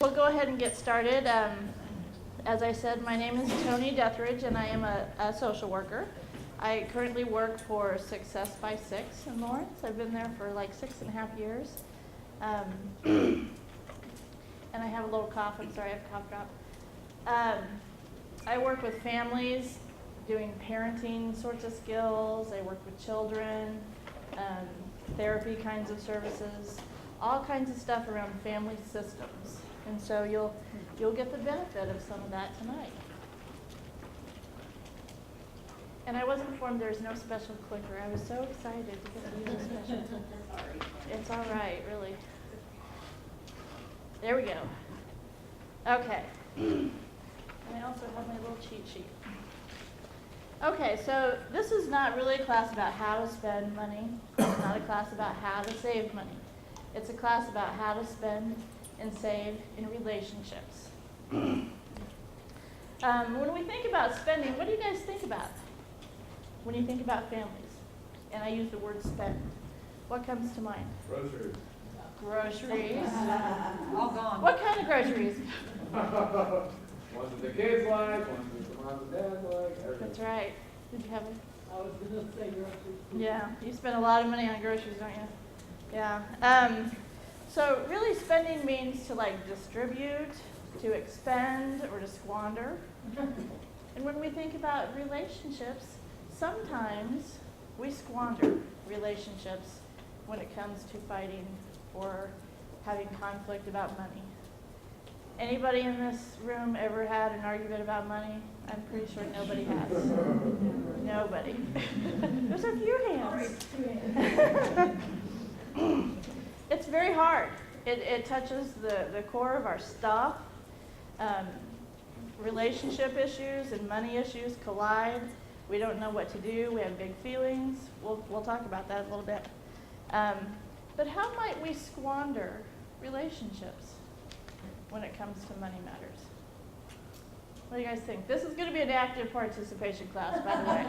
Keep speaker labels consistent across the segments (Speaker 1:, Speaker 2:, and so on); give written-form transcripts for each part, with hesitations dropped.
Speaker 1: We'll go ahead and get started. As I said, my name is Toni Dethridge, and I am a social worker. I currently work for Success by Six in Lawrence. I've been there for like 6.5 years. And I have a little cough. I'm sorry, I have a cough drop. I work with families doing parenting sorts of skills. I work with children, therapy kinds of services, all kinds of stuff around family systems. And so you'll get the benefit of some of that tonight. And I was informed there's no special clicker. I was so excited to get to use a special clicker. Sorry. It's all right, really. There we go. Okay. And I also have my little cheat sheet. Okay, so this is not really a class about how to spend money. It's not a class about how to save money. It's a class about how to spend and save in relationships. When we think about spending, what do you guys think about when you think about families? And I use the word spend. What comes to mind?
Speaker 2: Groceries.
Speaker 1: Groceries.
Speaker 3: All gone.
Speaker 1: What kind of groceries?
Speaker 2: Ones that the kids like, ones that the mom and dad like. Everything.
Speaker 1: That's right. Did you have a?
Speaker 3: I was going to say groceries.
Speaker 1: Yeah, you spend a lot of money on groceries, don't you? Yeah. So really spending means to like distribute, to expend, or to squander. And when we think about relationships, sometimes we squander relationships when it comes to fighting or having conflict about money. Anybody in this room ever had an argument about money? I'm pretty sure nobody has. Nobody. There's a few hands. It's very hard. It touches the core of our stuff. Relationship issues and money issues collide. We don't know what to do. We have big feelings. We'll talk about that a little bit. But how might we squander relationships when it comes to money matters? What do you guys think? This is going to be an active participation class, by the way.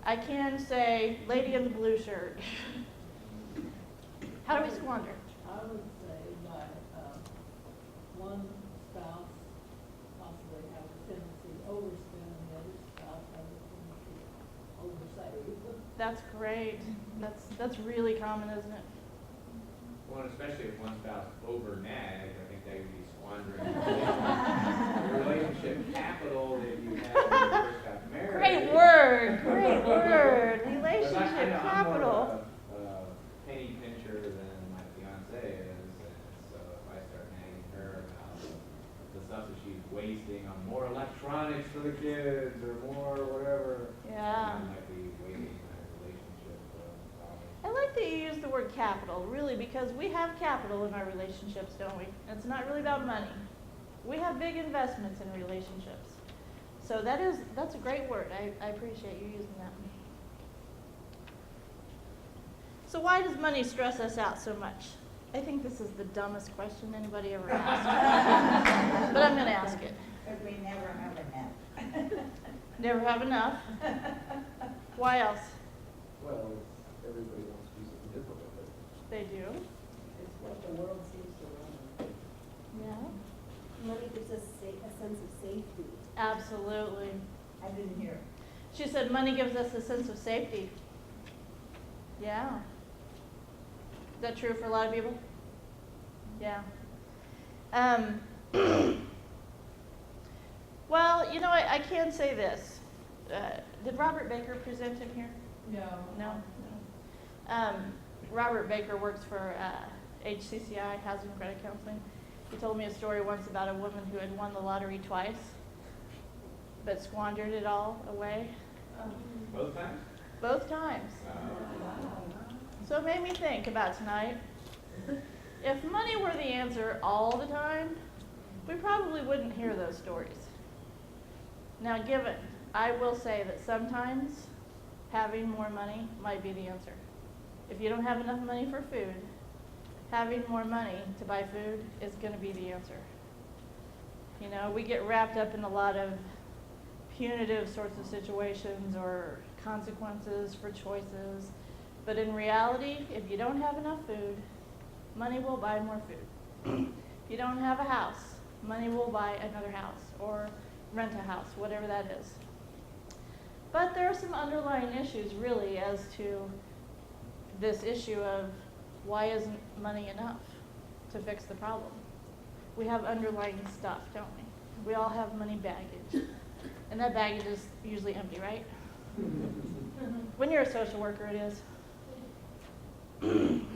Speaker 1: I can say, lady in the blue shirt. How do we squander?
Speaker 3: I would say by one spouse possibly have a tendency to overspend and the other spouse has a tendency to oversave.
Speaker 1: That's great. That's really common, isn't it?
Speaker 2: Well, and especially if one spouse over-nags, I think they would be squandering the relationship capital that you had when you first got married.
Speaker 1: Great word. Great word.
Speaker 2: Because
Speaker 1: Relationship
Speaker 2: I'm
Speaker 1: capital.
Speaker 2: more of a penny pincher than my fiance is, and so if I start nagging her about the stuff that she's wasting on more electronics for the kids or more whatever,
Speaker 1: Yeah.
Speaker 2: I might be wasting my relationship.
Speaker 1: I like that you use the word capital, really, because we have capital in our relationships, don't we? It's not really about money. We have big investments in relationships. So that's a great word. I appreciate you using that. So why does money stress us out so much? I think this is the dumbest question anybody ever asked. But I'm going to ask it.
Speaker 4: Because we never have enough.
Speaker 1: Never have enough. Why else?
Speaker 2: Well, everybody wants to do something different with it.
Speaker 1: They do.
Speaker 3: It's what the world seems to run.
Speaker 1: Yeah.
Speaker 5: Money gives us a sense of safety.
Speaker 1: Absolutely.
Speaker 4: I didn't hear.
Speaker 1: She said money gives us a sense of safety. Yeah. Is that true for a lot of people? Yeah. Well, you know, I can say this. Did Robert Baker present in here?
Speaker 3: No.
Speaker 1: No. Robert Baker works for HCCI, Housing Credit Counseling. He told me a story once about a woman who had won the lottery twice, but squandered it all away.
Speaker 2: Both times?
Speaker 1: Both times. So it made me think about tonight. If money were the answer all the time, we probably wouldn't hear those stories. Now, given, I will say that sometimes having more money might be the answer. If you don't have enough money for food, having more money to buy food is going to be the answer. You know, we get wrapped up in a lot of punitive sorts of situations or consequences for choices. But in reality, if you don't have enough food, money will buy more food. If you don't have a house, money will buy another house or rent a house, whatever that is. But there are some underlying issues really as to this issue of why isn't money enough to fix the problem? We have underlying stuff, don't we? We all have money baggage. And that baggage is usually empty, right? When you're a social worker, it is.
Speaker 4: Wrong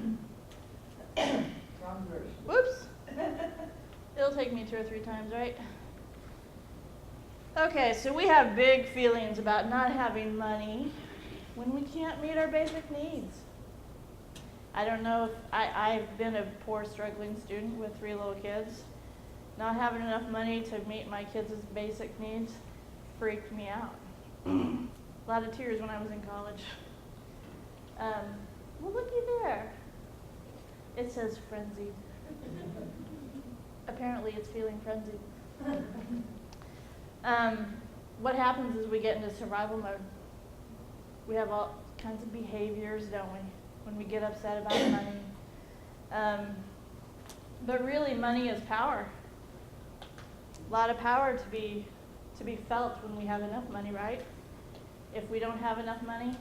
Speaker 4: version.
Speaker 1: Whoops. It'll take me 2 or 3 times, right? Okay, so we have big feelings about not having money when we can't meet our basic needs. I don't know if I've been a poor, struggling student with 3 little kids. Not having enough money to meet my kids' basic needs freaked me out. A lot of tears when I was in college. Well, looky there. It says frenzied. Apparently it's feeling frenzied. What happens is we get into survival mode. We have all kinds of behaviors, don't we, when we get upset about money. But really, money is power. A lot of power to be felt when we have enough money, right? If we don't have enough money,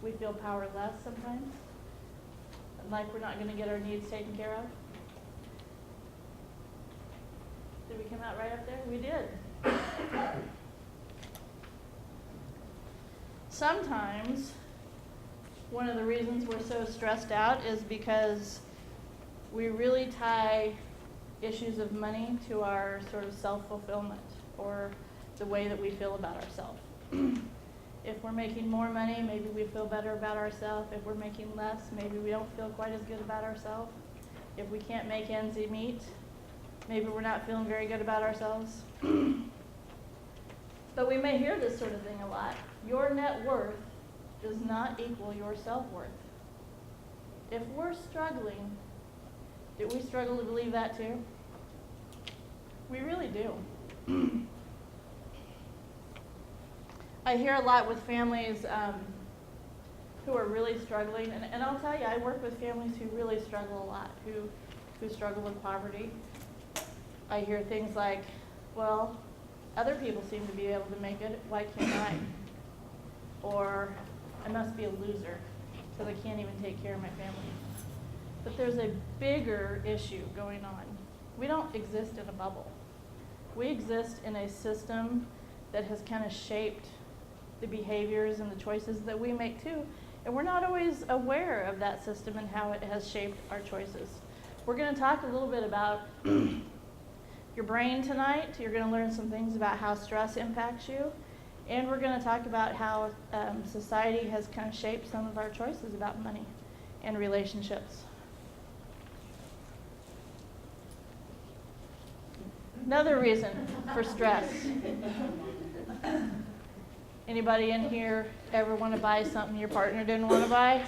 Speaker 1: we feel powerless sometimes, like we're not going to get our needs taken care of. Did we come out right up there? We did. Sometimes one of the reasons we're so stressed out is because we really tie issues of money to our sort of self-fulfillment or the way that we feel about ourselves. If we're making more money, maybe we feel better about ourselves. If we're making less, maybe we don't feel quite as good about ourselves. If we can't make ends meet, maybe we're not feeling very good about ourselves. But we may hear this sort of thing a lot. Your net worth does not equal your self-worth. If we're struggling, do we struggle to believe that too? We really do. I hear a lot with families who are really struggling, and I'll tell you, I work with families who really struggle a lot, who struggle with poverty. I hear things like, well, other people seem to be able to make it, why can't I? Or, I must be a loser, because I can't even take care of my family. But there's a bigger issue going on. We don't exist in a bubble. We exist in a system that has kind of shaped the behaviors and the choices that we make too. And we're not always aware of that system and how it has shaped our choices. We're going to talk a little bit about your brain tonight. You're going to learn some things about how stress impacts you. And we're going to talk about how society has kind of shaped some of our choices about money and relationships. Another reason for stress. Anybody in here ever want to buy something your partner didn't want to buy?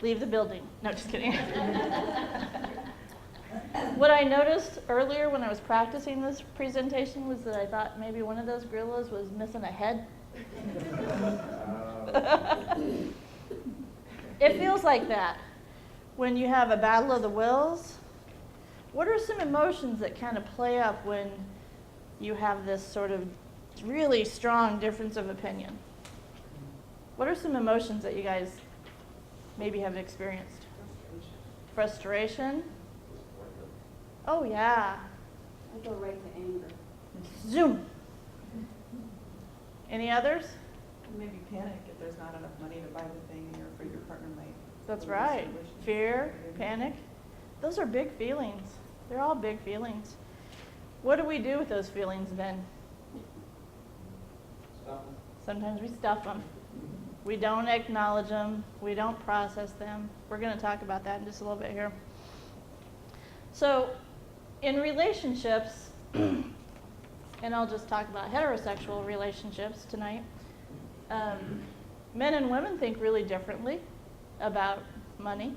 Speaker 1: Leave the building. No, just kidding. What I noticed earlier when I was practicing this presentation was that I thought maybe one of those gorillas was missing a head. It feels like that. When you have a battle of the wills, what are some emotions that kind of play up when you have this sort of really strong difference of opinion? What are some emotions that you guys maybe have experienced? Frustration? Oh, yeah.
Speaker 5: I go right to anger.
Speaker 1: Zoom. Any others?
Speaker 6: Maybe panic if there's not enough money to buy the thing and you're afraid your partner might.
Speaker 1: That's
Speaker 6: lose
Speaker 1: right.
Speaker 6: their wishes.
Speaker 1: Fear, panic. Those are big feelings. They're all big feelings. What do we do with those feelings then?
Speaker 2: Stuff.
Speaker 1: Sometimes we stuff them. We don't acknowledge them. We don't process them. We're going to talk about that in just a little bit here. So, in relationships, and I'll just talk about heterosexual relationships tonight, men and women think really differently about money.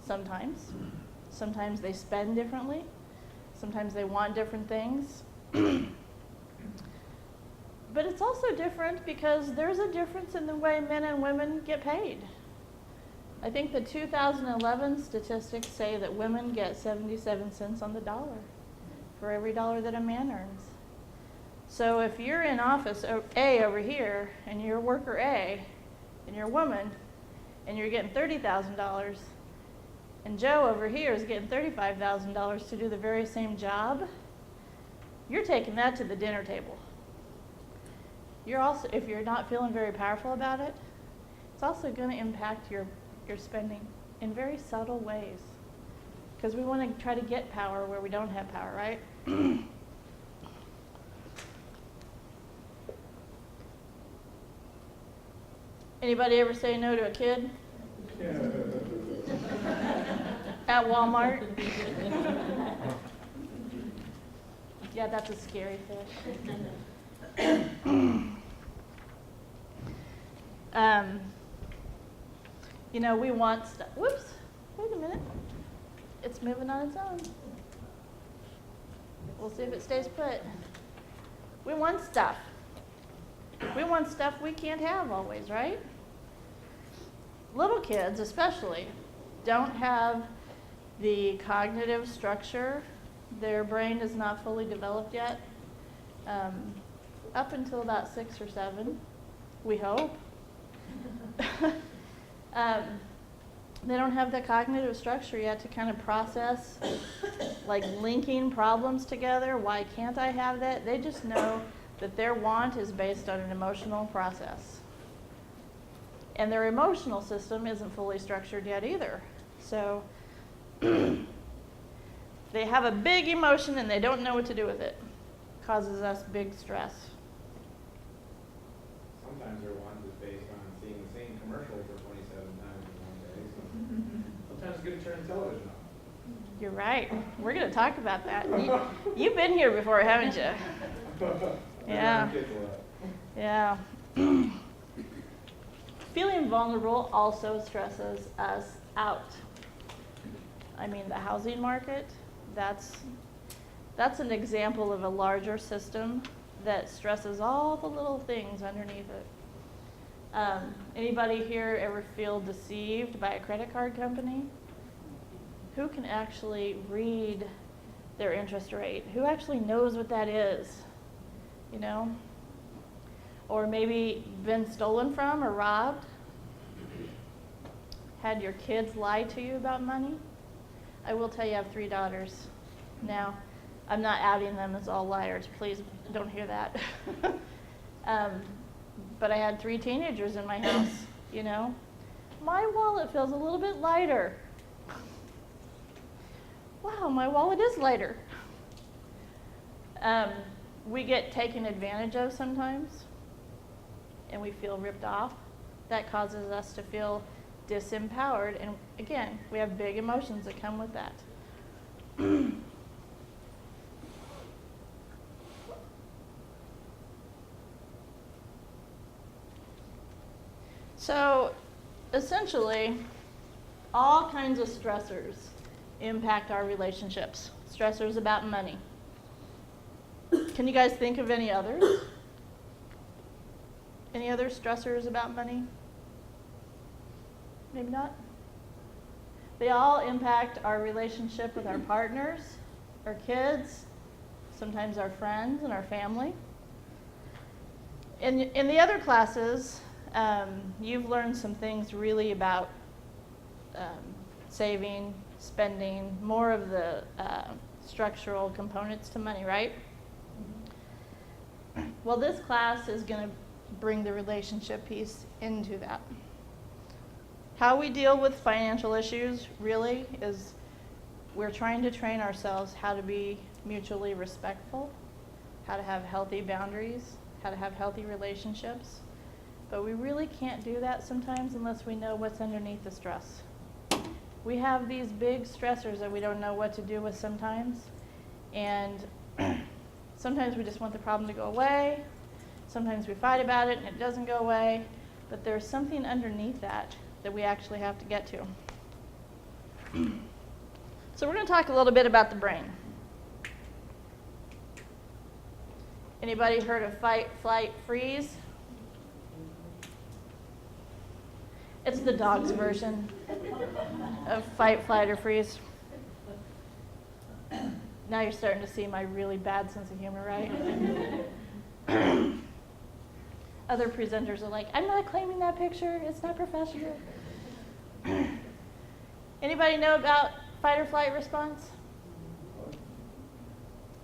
Speaker 1: Sometimes. Sometimes they spend differently. Sometimes they want different things. But it's also different because there's a difference in the way men and women get paid. I think the 2011 statistics say that women get 77 cents on the dollar for every dollar that a man earns. So if you're in office A over here, and you're worker A, and you're a woman, and you're getting $30,000, and Joe over here is getting $35,000 to do the very same job, you're taking that to the dinner table. You're also, if you're not feeling very powerful about it, it's also going to impact your spending in very subtle ways. Because we want to try to get power where we don't have power, right? Anybody ever say no to a kid? At Walmart? Yeah, that's a scary fish. You know, we want stuff. Whoops, wait a minute. It's moving on its own. We'll see if it stays put. We want stuff. We want stuff we can't have always, right? Little kids, especially, don't have the cognitive structure. Their brain is not fully developed yet. Up until about 6 or 7, we hope. They don't have the cognitive structure yet to kind of process, like linking problems together. Why can't I have that? They just know that their want is based on an emotional process. And their emotional system isn't fully structured yet either. So they have a big emotion and they don't know what to do with it. Causes us big stress.
Speaker 2: Sometimes their want is based on seeing the same commercial for 27 times in one day. So sometimes it's good to turn the television off.
Speaker 1: You're right. We're going to talk about that. You've been here before, haven't you? Yeah. Yeah. Feeling vulnerable also stresses us out. I mean, the housing market, that's an example of a larger system that stresses all the little things underneath it. Anybody here ever feel deceived by a credit card company? Who can actually read their interest rate? Who actually knows what that is? You know? Or maybe been stolen from or robbed? Had your kids lie to you about money? I will tell you I have 3 daughters. Now, I'm not outing them as all liars. Please don't hear that. But I had 3 teenagers in my house, you know. My wallet feels a little bit lighter. Wow, my wallet is lighter. We get taken advantage of sometimes, and we feel ripped off. That causes us to feel disempowered, and again, we have big emotions that come with that. So, essentially, all kinds of stressors impact our relationships. Stressors about money. Can you guys think of any others? Any other stressors about money? Maybe not? They all impact our relationship with our partners, our kids, sometimes our friends and our family. In the other classes, you've learned some things really about saving, spending, more of the structural components to money, right? Well, this class is going to bring the relationship piece into that. How we deal with financial issues really is we're trying to train ourselves how to be mutually respectful, how to have healthy boundaries, how to have healthy relationships. But we really can't do that sometimes unless we know what's underneath the stress. We have these big stressors that we don't know what to do with sometimes. And sometimes we just want the problem to go away. Sometimes we fight about it and it doesn't go away. But there's something underneath that we actually have to get to. So we're going to talk a little bit about the brain. Anybody heard of fight, flight, freeze? It's the dog's version of fight, flight, or freeze. Now you're starting to see my really bad sense of humor, right? Other presenters are like, I'm not claiming that picture. It's not professional. Anybody know about fight or flight response?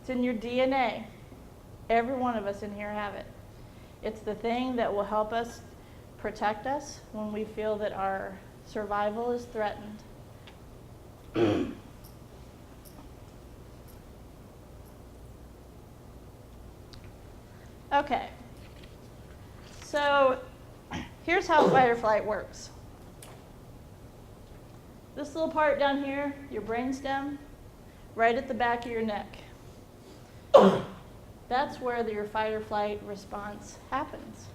Speaker 1: It's in your DNA. Every one of us in here have it. It's the thing that will help us protect us when we feel that our survival is threatened. Okay. So here's how fight or flight works. This little part down here, your brainstem, right at the back of your neck. That's where your fight or flight response happens.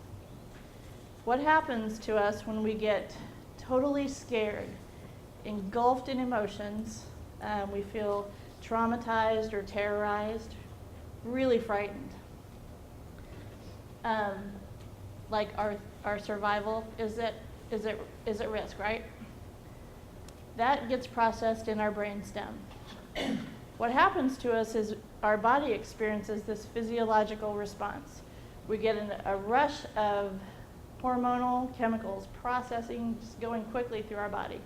Speaker 1: What happens to us when we get totally scared, engulfed in emotions, we feel traumatized or terrorized, really frightened. Like our survival is at risk, right? That gets processed in our brainstem. What happens to us is our body experiences this physiological response. We get a rush of hormonal chemicals processing, just going quickly through our body.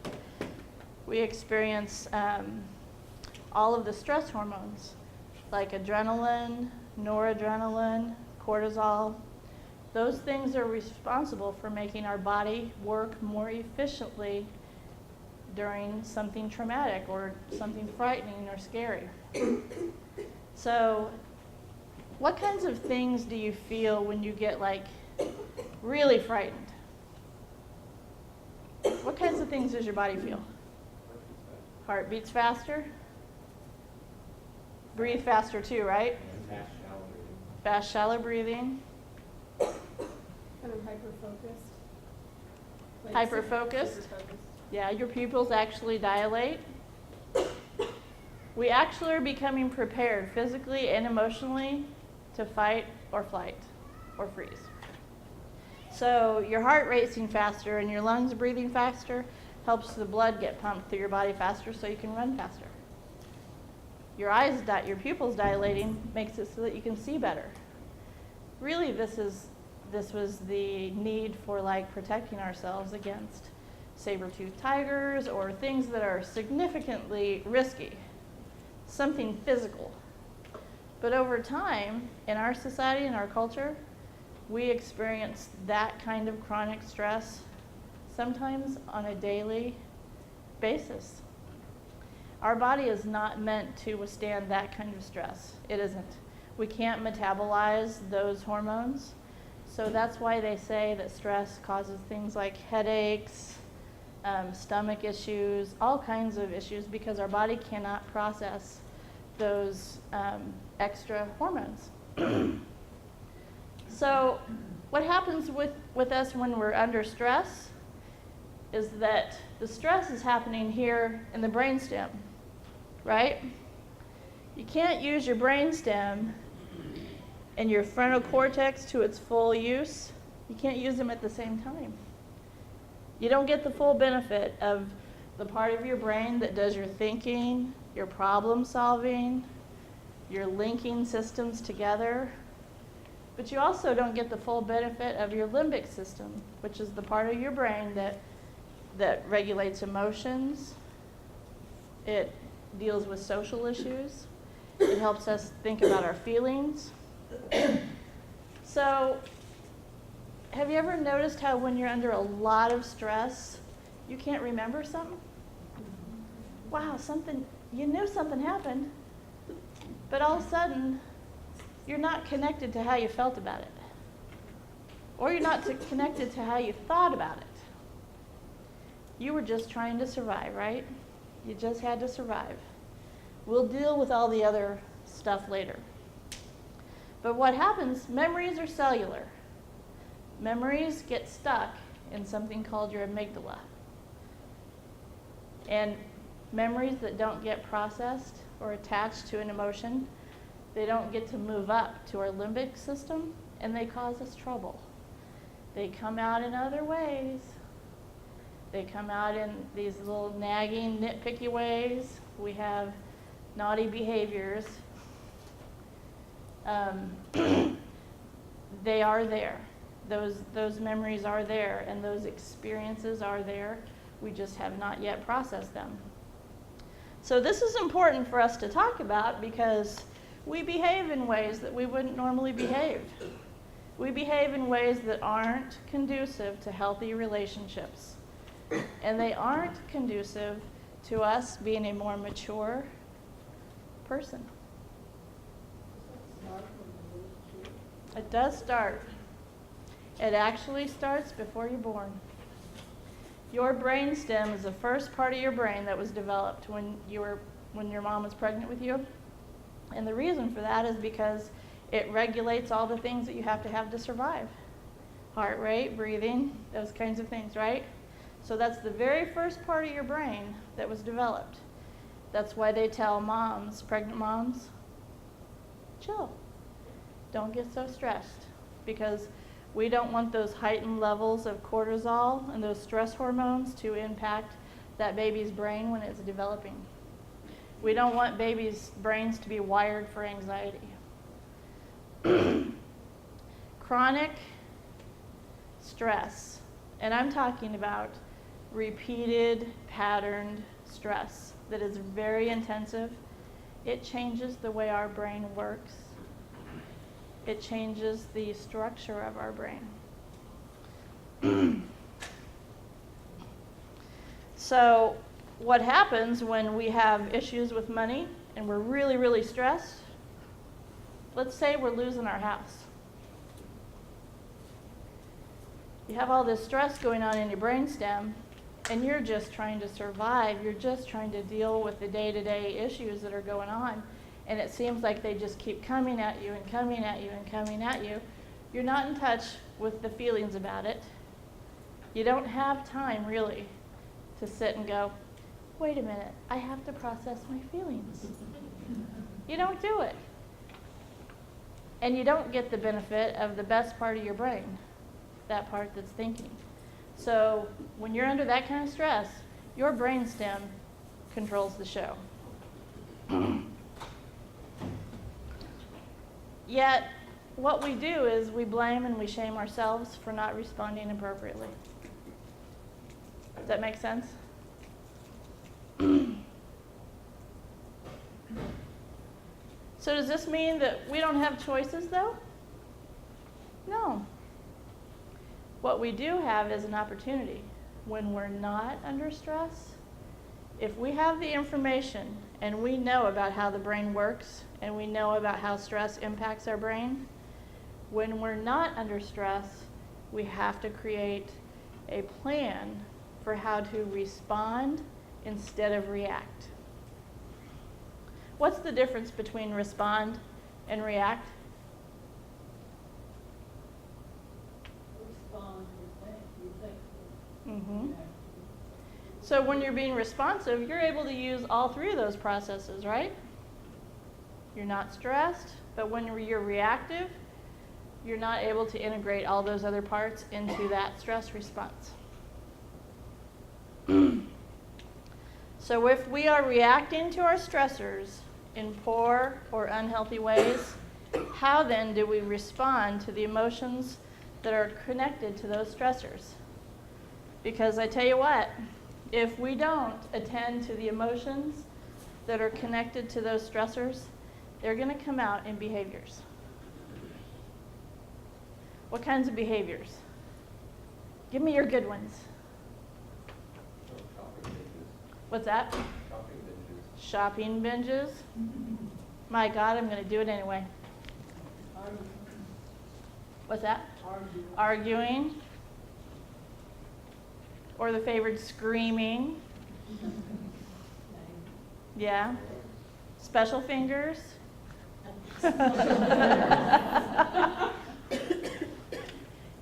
Speaker 1: We experience all of the stress hormones, like adrenaline, noradrenaline, cortisol. Those things are responsible for making our body work more efficiently during something traumatic or something frightening or scary. So, what kinds of things do you feel when you get like really frightened? What kinds of things does your body feel? Heart beats faster? Breathe faster too, right?
Speaker 2: Fast, shallow breathing.
Speaker 1: Fast, shallow breathing.
Speaker 5: Kind of hyper-focused.
Speaker 1: Hyper-focused. Yeah, your pupils actually dilate. We actually are becoming prepared physically and emotionally to fight or flight or freeze. So your heart racing faster and your lungs breathing faster helps the blood get pumped through your body faster so you can run faster. Your pupils dilating makes it so that you can see better. Really, this was the need for like protecting ourselves against saber-toothed tigers or things that are significantly risky, something physical. But over time, in our society and our culture, we experience that kind of chronic stress sometimes on a daily basis. Our body is not meant to withstand that kind of stress. It isn't. We can't metabolize those hormones. So that's why they say that stress causes things like headaches, stomach issues, all kinds of issues, because our body cannot process those extra hormones. So what happens with us when we're under stress is that the stress is happening here in the brainstem, right? You can't use your brainstem and your frontal cortex to its full use. You can't use them at the same time. You don't get the full benefit of the part of your brain that does your thinking, your problem solving, your linking systems together. But you also don't get the full benefit of your limbic system, which is the part of your brain that regulates emotions. It deals with social issues. It helps us think about our feelings. So, have you ever noticed how when you're under a lot of stress, you can't remember something? Wow, you knew something happened, but all of a sudden, you're not connected to how you felt about it. Or you're not connected to how you thought about it. You were just trying to survive, right? You just had to survive. We'll deal with all the other stuff later. But what happens, memories are cellular. Memories get stuck in something called your amygdala. And memories that don't get processed or attached to an emotion, they don't get to move up to our limbic system, and they cause us trouble. They come out in other ways. They come out in these little nagging, nitpicky ways. We have naughty behaviors. They are there. Those memories are there, and those experiences are there. We just have not yet processed them. So this is important for us to talk about because we behave in ways that we wouldn't normally behave. We behave in ways that aren't conducive to healthy relationships. And they aren't conducive to us being a more mature person.
Speaker 3: Start from the relationship.
Speaker 1: It does start. It actually starts before you're born. Your brain stem is the first part of your brain that was developed when your mom was pregnant with you. And the reason for that is because it regulates all the things that you have to survive. Heart rate, breathing, those kinds of things, right? So that's the very first part of your brain that was developed. That's why they tell moms, pregnant moms, chill. Don't get so stressed, because we don't want those heightened levels of cortisol and those stress hormones to impact that baby's brain when it's developing. We don't want babies' brains to be wired for anxiety. Chronic stress, and I'm talking about repeated, patterned stress that is very intensive. It changes the way our brain works. It changes the structure of our brain. So what happens when we have issues with money and we're really, really stressed? Let's say we're losing our house. You have all this stress going on in your brainstem, and you're just trying to survive. You're just trying to deal with the day-to-day issues that are going on. And it seems like they just keep coming at you and coming at you and coming at you. You're not in touch with the feelings about it. You don't have time, really, to sit and go, wait a minute, I have to process my feelings. You don't do it. And you don't get the benefit of the best part of your brain, that part that's thinking. So when you're under that kind of stress, your brainstem controls the show. Yet, what we do is we blame and we shame ourselves for not responding appropriately. Does that make sense? So does this mean that we don't have choices, though? No. What we do have is an opportunity. When we're not under stress, if we have the information and we know about how the brain works and we know about how stress impacts our brain, when we're not under stress, we have to create a plan for how to respond instead of react. What's the difference between respond and react?
Speaker 3: Respond, you think.
Speaker 1: Mm-hmm.
Speaker 3: Yeah.
Speaker 1: So when you're being responsive, you're able to use all three of those processes, right? You're not stressed, but when you're reactive, you're not able to integrate all those other parts into that stress response. So if we are reacting to our stressors in poor or unhealthy ways, how then do we respond to the emotions that are connected to those stressors? Because I tell you what, if we don't attend to the emotions that are connected to those stressors, they're going to come out in behaviors. What kinds of behaviors? Give me your good ones. What's that? Shopping binges. My God, I'm going to do it anyway.
Speaker 3: Arguing.
Speaker 1: What's that?
Speaker 3: Arguing.
Speaker 1: Arguing. Or the favored screaming. Yeah. Special fingers.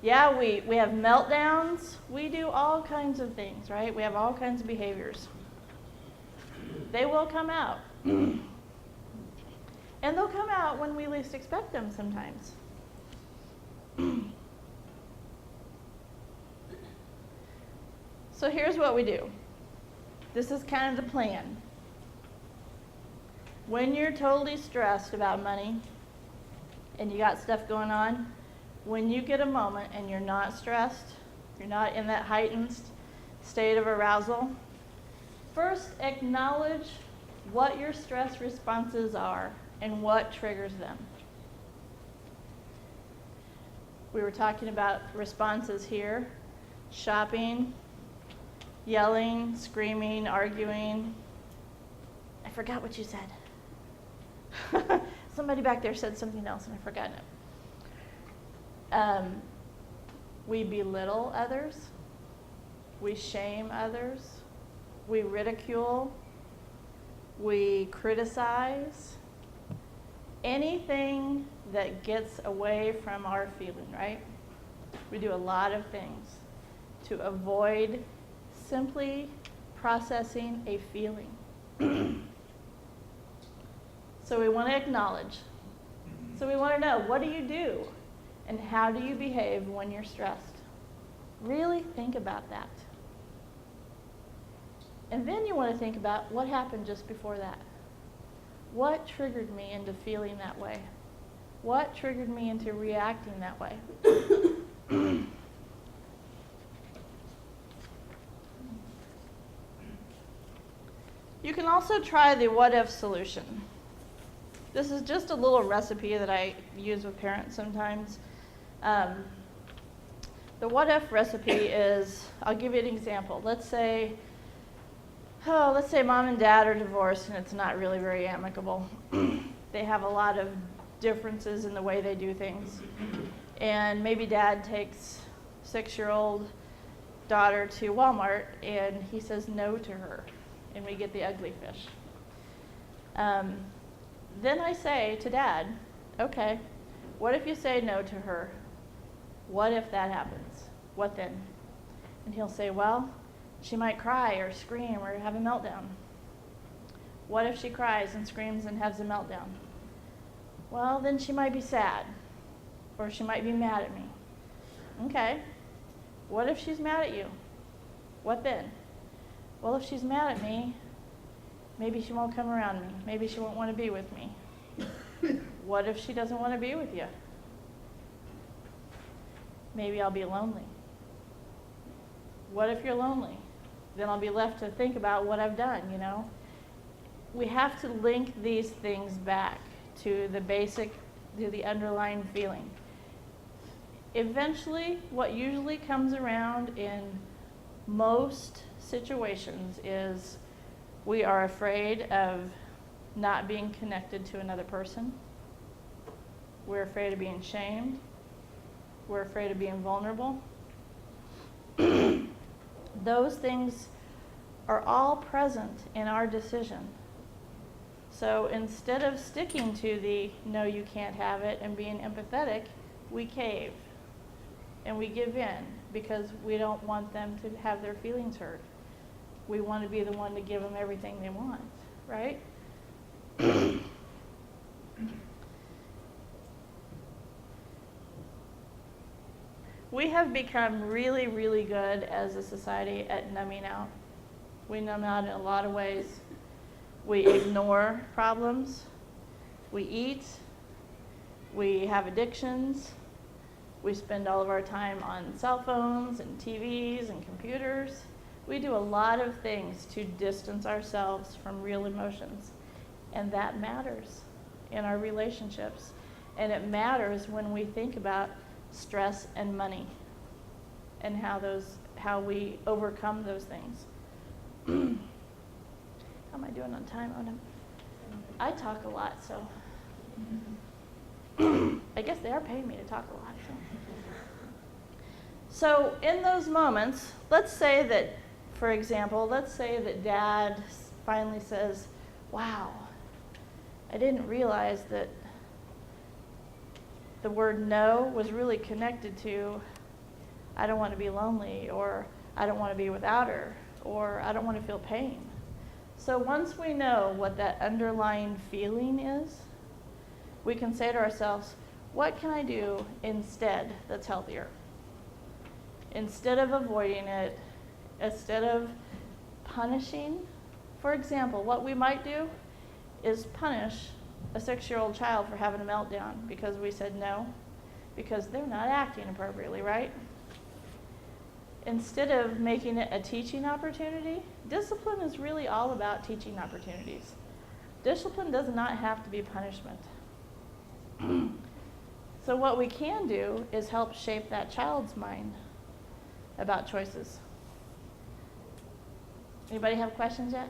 Speaker 1: Yeah, we have meltdowns. We do all kinds of things, right? We have all kinds of behaviors. They will come out. And they'll come out when we least expect them sometimes. So here's what we do. This is kind of the plan. When you're totally stressed about money and you got stuff going on, when you get a moment and you're not stressed, you're not in that heightened state of arousal, first acknowledge what your stress responses are and what triggers them. We were talking about responses here: shopping, yelling, screaming, arguing. I forgot what you said. Somebody back there said something else and I've forgotten it. We belittle others. We shame others. We ridicule. We criticize. Anything that gets away from our feeling, right? We do a lot of things to avoid simply processing a feeling. So we want to acknowledge. So we want to know, what do you do? And how do you behave when you're stressed? Really think about that. And then you want to think about what happened just before that. What triggered me into feeling that way? What triggered me into reacting that way? You can also try the what if solution. This is just a little recipe that I use with parents sometimes. The what if recipe is, I'll give you an example. Let's say mom and dad are divorced and it's not really very amicable. They have a lot of differences in the way they do things. And maybe dad takes 6-year-old daughter to Walmart and he says no to her, and we get the ugly fish. Then I say to dad, okay, what if you say no to her? What if that happens? What then? And he'll say, well, she might cry or scream or have a meltdown. What if she cries and screams and has a meltdown? Well, then she might be sad, or she might be mad at me. Okay, what if she's mad at you? What then? Well, if she's mad at me, maybe she won't come around me. Maybe she won't want to be with me. What if she doesn't want to be with you? Maybe I'll be lonely. What if you're lonely? Then I'll be left to think about what I've done, you know? We have to link these things back to the underlying feeling. Eventually, what usually comes around in most situations is we are afraid of not being connected to another person. We're afraid of being shamed. We're afraid of being vulnerable. Those things are all present in our decision. So instead of sticking to the no, you can't have it and being empathetic, we cave and we give in because we don't want them to have their feelings hurt. We want to be the one to give them everything they want, right? We have become really, really good as a society at numbing out. We numb out in a lot of ways. We ignore problems. We eat. We have addictions. We spend all of our time on cell phones and TVs and computers. We do a lot of things to distance ourselves from real emotions. And that matters in our relationships. And it matters when we think about stress and money and how we overcome those things. How am I doing on time? I talk a lot, so I guess they are paying me to talk a lot. So in those moments, let's say that, for example, dad finally says, wow, I didn't realize that the word no was really connected to I don't want to be lonely, or I don't want to be without her, or I don't want to feel pain. So once we know what that underlying feeling is, we can say to ourselves, what can I do instead that's healthier? Instead of avoiding it instead of punishing. For example, what we might do is punish a 6-year-old child for having a meltdown because we said no, because they're not acting appropriately, right? Instead of making it a teaching opportunity, discipline is really all about teaching opportunities. Discipline does not have to be punishment. So what we can do is help shape that child's mind about choices. Anybody have questions yet?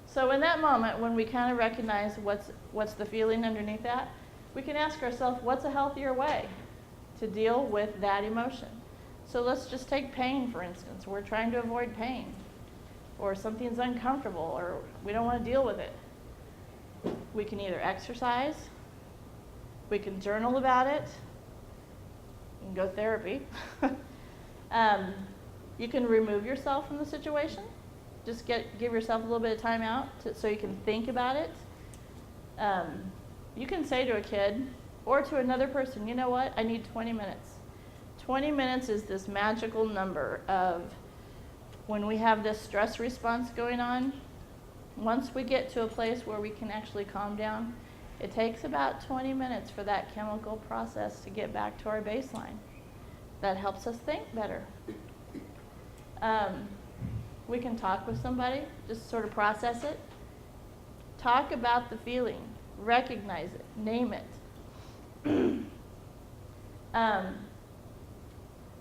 Speaker 1: So in that moment, when we kind of recognize what's the feeling underneath that, we can ask ourselves, what's a healthier way to deal with that emotion? So let's just take pain, for instance. We're trying to avoid pain, or something's uncomfortable, or we don't want to deal with it. We can either exercise, we can journal about it, you can go therapy. You can remove yourself from the situation. Just give yourself a little bit of time out so you can think about it. You can say to a kid or to another person, you know what, I need 20 minutes. 20 minutes is this magical number of when we have this stress response going on. Once we get to a place where we can actually calm down, it takes about 20 minutes for that chemical process to get back to our baseline. That helps us think better. We can talk with somebody, just sort of process it. Talk about the feeling, recognize it, name it.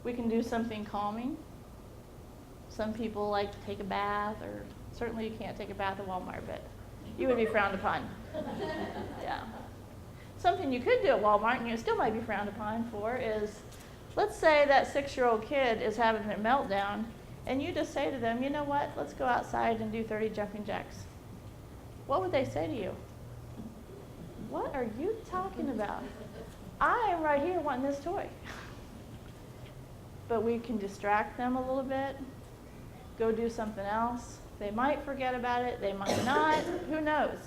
Speaker 1: We can do something calming. Some people like to take a bath, or certainly you can't take a bath at Walmart, but you would be frowned upon. Yeah. Something you could do at Walmart, and you still might be frowned upon for, is let's say that 6-year-old kid is having a meltdown, and you just say to them, you know what, let's go outside and do 30 jumping jacks. What would they say to you? What are you talking about? I am right here wanting this toy. But we can distract them a little bit, go do something else. They might forget about it, they might not, who knows?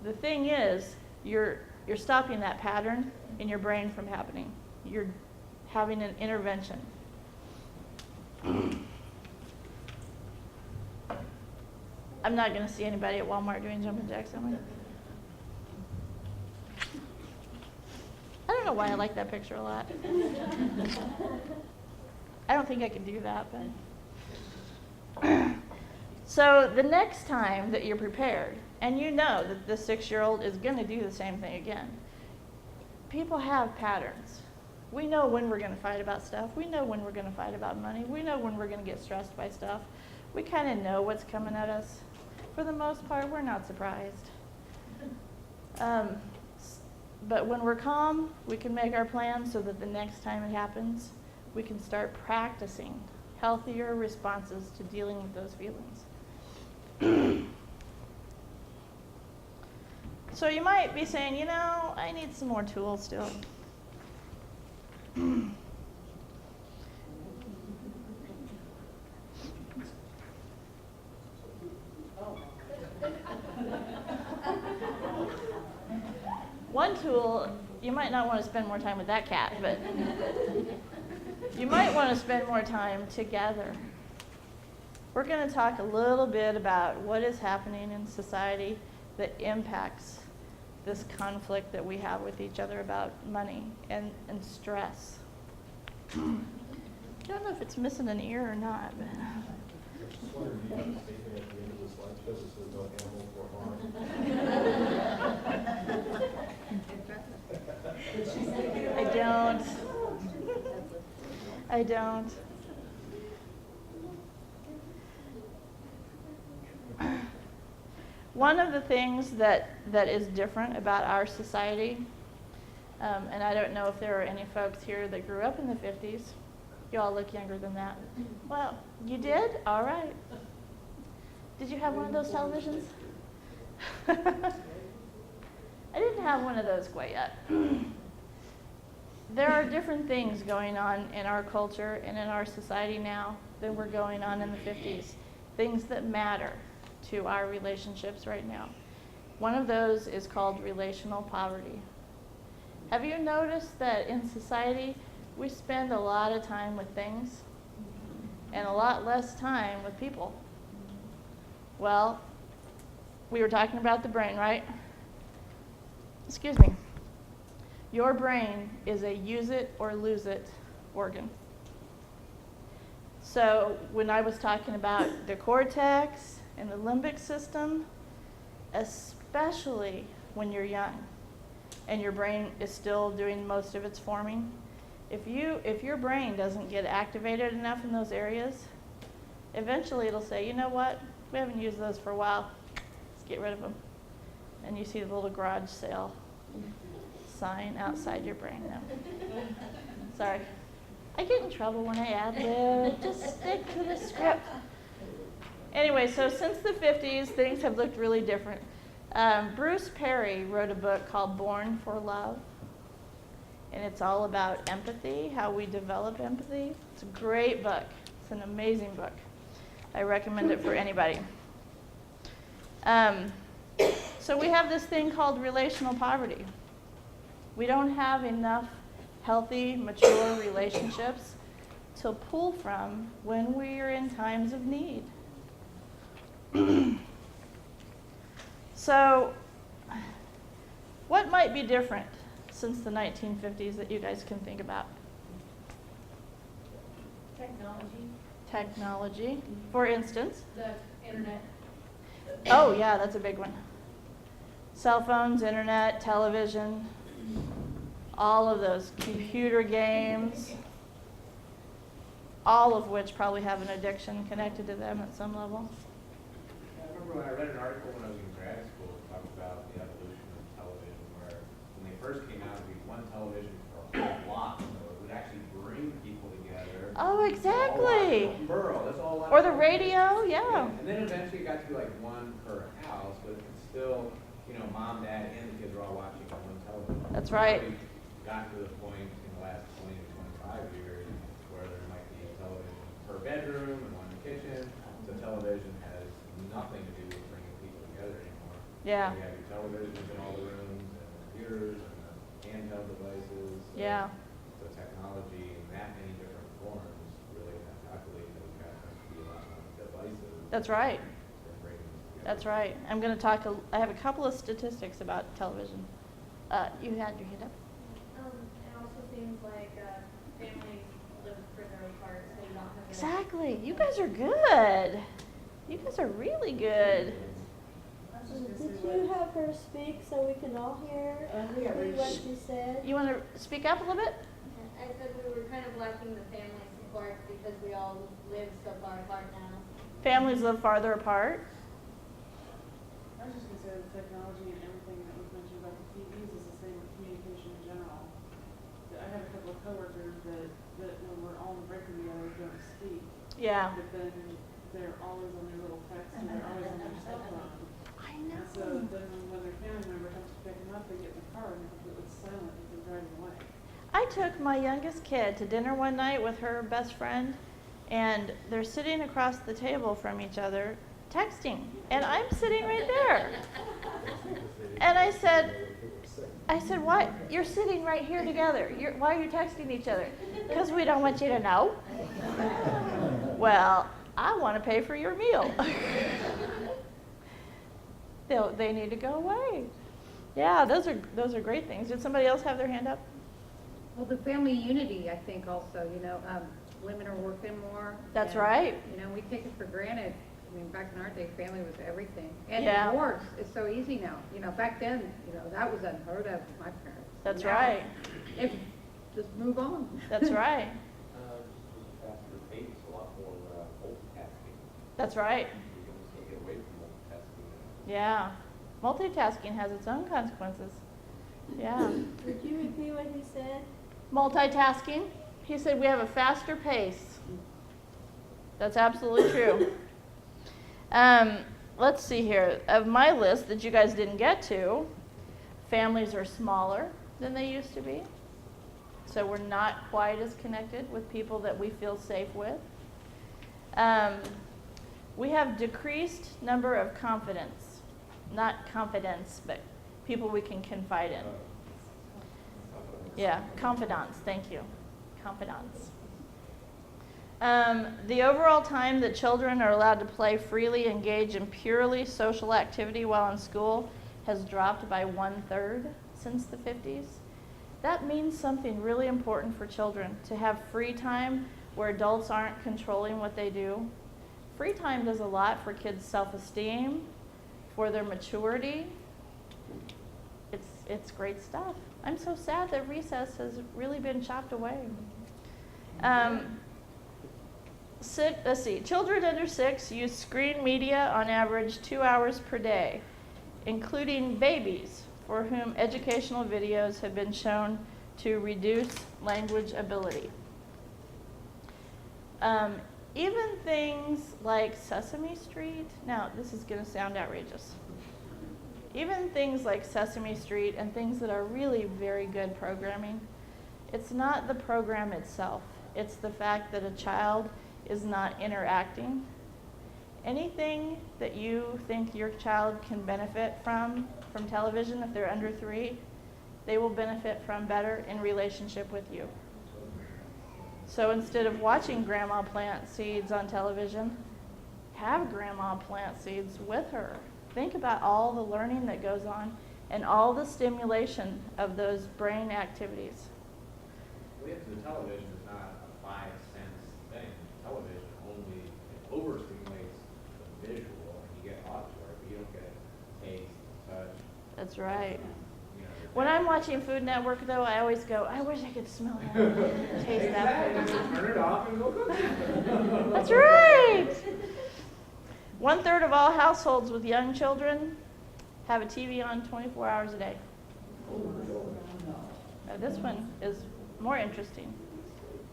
Speaker 1: The thing is, you're stopping that pattern in your brain from happening. You're having an intervention. I'm not going to see anybody at Walmart doing jumping jacks, am I? I don't know why I like that picture a lot. I don't think I can do that, but. So the next time that you're prepared, and you know that the 6-year-old is going to do the same thing again, people have patterns. We know when we're going to fight about stuff. We know when we're going to fight about money. We know when we're going to get stressed by stuff. We kind of know what's coming at us. For the most part, we're not surprised. But when we're calm, we can make our plans so that the next time it happens, we can start practicing healthier responses to dealing with those feelings. So you might be saying, you know, I need some more tools still. One tool, you might not want to spend more time with that cat, but you might want to spend more time together. We're going to talk a little bit about what is happening in society that impacts this conflict that we have with each other about money and stress. I don't know if it's missing an ear or not, but.
Speaker 7: Just wondering, you have a statement at the end of the slide show that says no animal or harm?
Speaker 1: I don't. One of the things that is different about our society, and I don't know if there are any folks here that grew up in the 50s. You all look younger than that. Well, you did? All right. Did you have one of those televisions? I didn't have one of those quite yet. There are different things going on in our culture and in our society now than were going on in the 50s. Things that matter to our relationships right now. One of those is called relational poverty. Have you noticed that in society we spend a lot of time with things? and a lot less time with people. Well, we were talking about the brain, right? Excuse me. Your brain is a use it or lose it organ. So when I was talking about the cortex and the limbic system, especially when you're young and your brain is still doing most of its forming, if your brain doesn't get activated enough in those areas, eventually it'll say, you know what, we haven't used those for a while, let's get rid of them. And you see the little garage sale sign outside your brain now. Sorry. I get in trouble when I ad-lib. Just stick to the script. Anyway, so since the 50s, things have looked really different. Bruce Perry wrote a book called Born for Love, and it's all about empathy, how we develop empathy. It's a great book. It's an amazing book. I recommend it for anybody. So we have this thing called relational poverty. We don't have enough healthy, mature relationships to pull from when we are in times of need. So, what might be different since the 1950s that you guys can think about? Technology. For instance?
Speaker 3: The internet.
Speaker 1: Oh, yeah, that's a big one. Cell phones, internet, television, all of those, computer games, all of which probably have an addiction connected to them at some level.
Speaker 2: I remember when I read an article when I was in grad school, it talked about the evolution of television, where when they first came out, it'd be one television for a whole block, so it would actually bring people together.
Speaker 1: Oh, exactly.
Speaker 2: Borough, that's all.
Speaker 1: Or the radio, yeah.
Speaker 2: And then eventually it got to be like one per house, but it's still, mom, dad, and the kids are all watching on one television.
Speaker 1: That's right.
Speaker 2: Now we've gotten to the point in the last 20 to 25 years where there might be a television per bedroom and one in the kitchen. So television has nothing to do with bringing people together anymore.
Speaker 1: Yeah.
Speaker 2: You have your televisions in all the rooms, and the computers, and the handheld devices. So,
Speaker 1: Yeah.
Speaker 2: So technology in that many different forms really have calculated that we've got to be a lot more devices.
Speaker 1: That's right.
Speaker 2: than bringing them together.
Speaker 1: That's right. I'm going to talk, I have a couple of statistics about television. You had your hand up.
Speaker 8: It also seems like families live further apart, so you don't have.
Speaker 1: Exactly. You guys are good. You guys are really good.
Speaker 5: Did you have her speak so we can all hear what she said?
Speaker 1: You want to speak up a little bit?
Speaker 8: I said we were kind of lacking the family support because we all live so far apart now.
Speaker 1: Families live farther apart.
Speaker 6: I was just gonna say the technology and everything that was mentioned about the TVs is the same with communication in general. I have a couple of coworkers that when we're all in the break room together don't speak.
Speaker 1: Yeah.
Speaker 6: But then they're always on their little text and they're always on their cell phone.
Speaker 1: I
Speaker 6: And so then when their family member comes to pick them up, they get in the car and they're completely silent as they're driving away.
Speaker 1: I took my youngest kid to dinner one night with her best friend, and they're sitting across the table from each other texting, and I'm sitting right there. And I said, why? You're sitting right here together. Why are you texting each other? Because we don't want you to know. Well, I want to pay for your meal. They need to go away. Yeah, those are great things. Did somebody else have their hand up?
Speaker 9: Well, the family unity, I think also, women are working more.
Speaker 1: That's
Speaker 9: and,
Speaker 1: right.
Speaker 9: We take it for granted. I mean, back in our day, family was everything. And
Speaker 1: Yeah.
Speaker 9: divorce is so easy now. Back then, that was unheard of with my parents.
Speaker 1: That's
Speaker 9: Now,
Speaker 1: right.
Speaker 9: If, just move on.
Speaker 1: That's right.
Speaker 7: Just faster pace, a lot more multitasking.
Speaker 1: That's right.
Speaker 7: You almost can't get away from multitasking.
Speaker 1: Yeah. Multitasking has its own consequences. Yeah.
Speaker 5: Would you repeat what he said?
Speaker 1: Multitasking. He said we have a faster pace. That's absolutely true. Let's see here. Of my list that you guys didn't get to, families are smaller than they used to be. So we're not quite as connected with people that we feel safe with. We have decreased number of confidence. Not confidence, but people we can confide in. Yeah, confidants, thank you. Confidants. The overall time that children are allowed to play freely, engage in purely social activity while in school has dropped by 1/3 since the 50s. That means something really important for children, to have free time where adults aren't controlling what they do. Free time does a lot for kids' self-esteem, for their maturity. It's great stuff. I'm so sad that recess has really been chopped away. Let's see, children under 6 use screen media on average 2 hours per day, including babies, for whom educational videos have been shown to reduce language ability. Even things like Sesame Street, now this is going to sound outrageous. Even things like Sesame Street and things that are really very good programming, it's not the program itself. It's the fact that a child is not interacting. Anything that you think your child can benefit from television, if they're under 3, they will benefit from better in relationship with you. So instead of watching Grandma plant seeds on television, have Grandma plant seeds with her. Think about all the learning that goes on and all the stimulation of those brain activities.
Speaker 2: The television is not a 5 sense thing. Television only overstimulates the visual, and you get auditory, but you don't get taste, touch.
Speaker 1: That's right.
Speaker 2: You know,
Speaker 1: When I'm watching Food Network, though, I always go, I wish I could smell that, taste that
Speaker 2: Exactly.
Speaker 1: food.
Speaker 2: Turn it off and go cook.
Speaker 1: That's right. 1/3 of all households with young children have a TV on 24 hours a day. Now, this one is more interesting.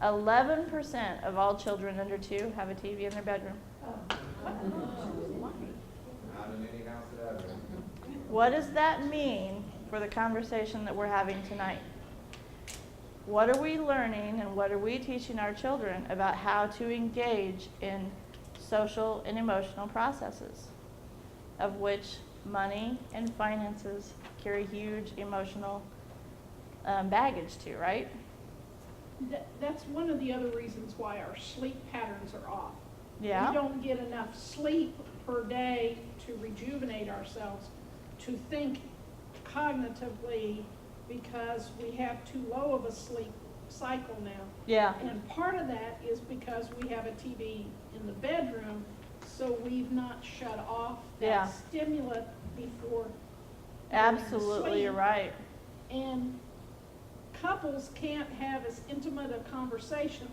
Speaker 1: 11% of all children under 2 have a TV in their bedroom.
Speaker 2: Not in any house that I've been.
Speaker 1: What does that mean for the conversation that we're having tonight? What are we learning and what are we teaching our children about how to engage in social and emotional processes, of which money and finances carry huge emotional baggage to, right?
Speaker 10: That's one of the other reasons why our sleep patterns are off.
Speaker 1: Yeah.
Speaker 10: We don't get enough sleep per day to rejuvenate ourselves, to think cognitively, because we have too low of a sleep cycle now.
Speaker 1: Yeah.
Speaker 10: And part of that is because we have a TV in the bedroom, so we've not shut off
Speaker 1: Yeah.
Speaker 10: that stimulant before.
Speaker 1: Absolutely, you're
Speaker 10: sleep.
Speaker 1: right.
Speaker 10: And couples can't have as intimate a conversation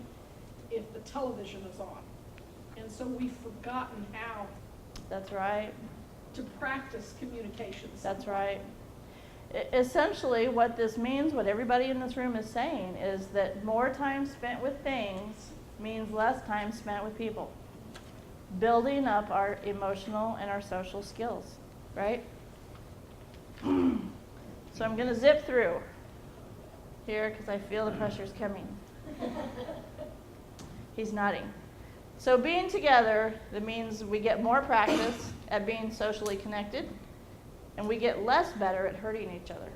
Speaker 10: if the television is on. And so we've forgotten how
Speaker 1: That's right.
Speaker 10: to practice communications.
Speaker 1: That's right. Essentially, what this means, what everybody in this room is saying, is that more time spent with things means less time spent with people. Building up our emotional and our social skills, right? So I'm going to zip through here because I feel the pressure's coming. He's nodding. So being together, that means we get more practice at being socially connected, and we get less better at hurting each other.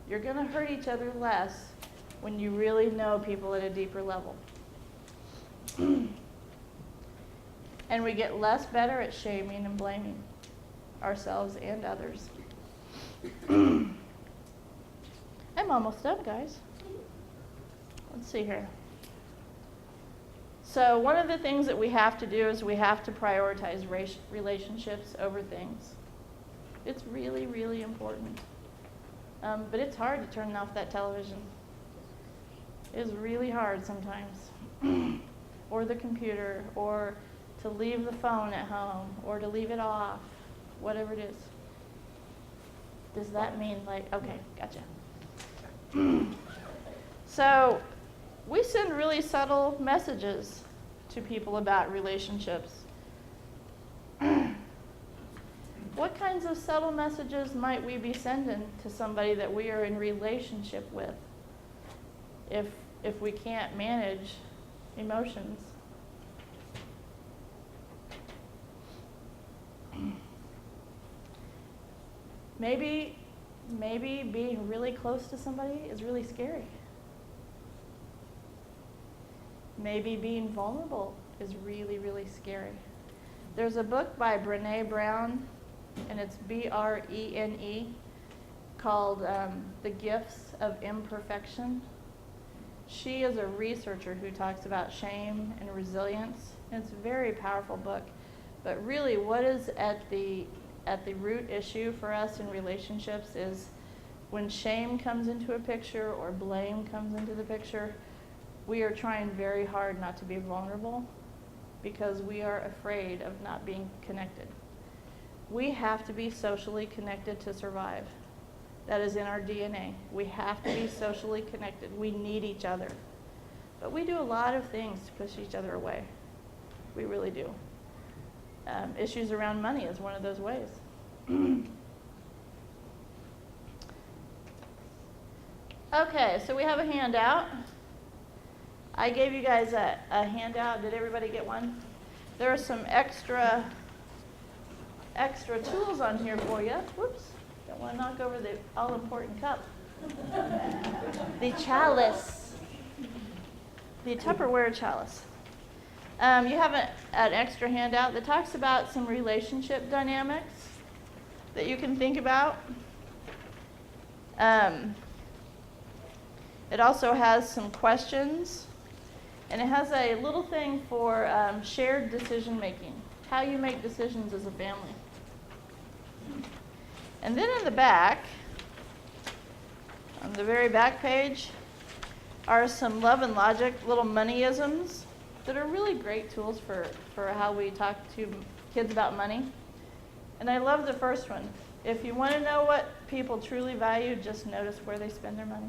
Speaker 1: You're going to hurt each other less when you really know people at a deeper level. And we get less better at shaming and blaming ourselves and others. I'm almost done, guys. Let's see here. So one of the things that we have to do is we have to prioritize relationships over things. It's really, really important. But it's hard to turn off that television. It's really hard sometimes. Or the computer, or to leave the phone at home, or to leave it off, whatever it is. Does that mean okay, gotcha. So we send really subtle messages to people about relationships. What kinds of subtle messages might we be sending to somebody that we are in relationship with if we can't manage emotions? Maybe being really close to somebody is really scary. maybe being vulnerable is really, really scary. There's a book by Brené Brown, and it's Brene, called The Gifts of Imperfection. She is a researcher who talks about shame and resilience, and it's a very powerful book. But really, what is at the root issue for us in relationships is when shame comes into a picture or blame comes into the picture, we are trying very hard not to be vulnerable because we are afraid of not being connected. We have to be socially connected to survive. That is in our DNA. We have to be socially connected. We need each other. But we do a lot of things to push each other away. We really do. Issues around money is one of those ways. Okay, so we have a handout. I gave you guys a handout. Did everybody get one? There are some extra tools on here for you. Whoops. Don't want to knock over the all-important cup. The chalice. The Tupperware chalice. You have an extra handout that talks about some relationship dynamics that you can think about. It also has some questions, and it has a little thing for shared decision making, how you make decisions as a family. And then in the back, on the very back page, are some Love and Logic little moneyisms that are really great tools for how we talk to kids about money. And I love the first one. If you want to know what people truly value, just notice where they spend their money.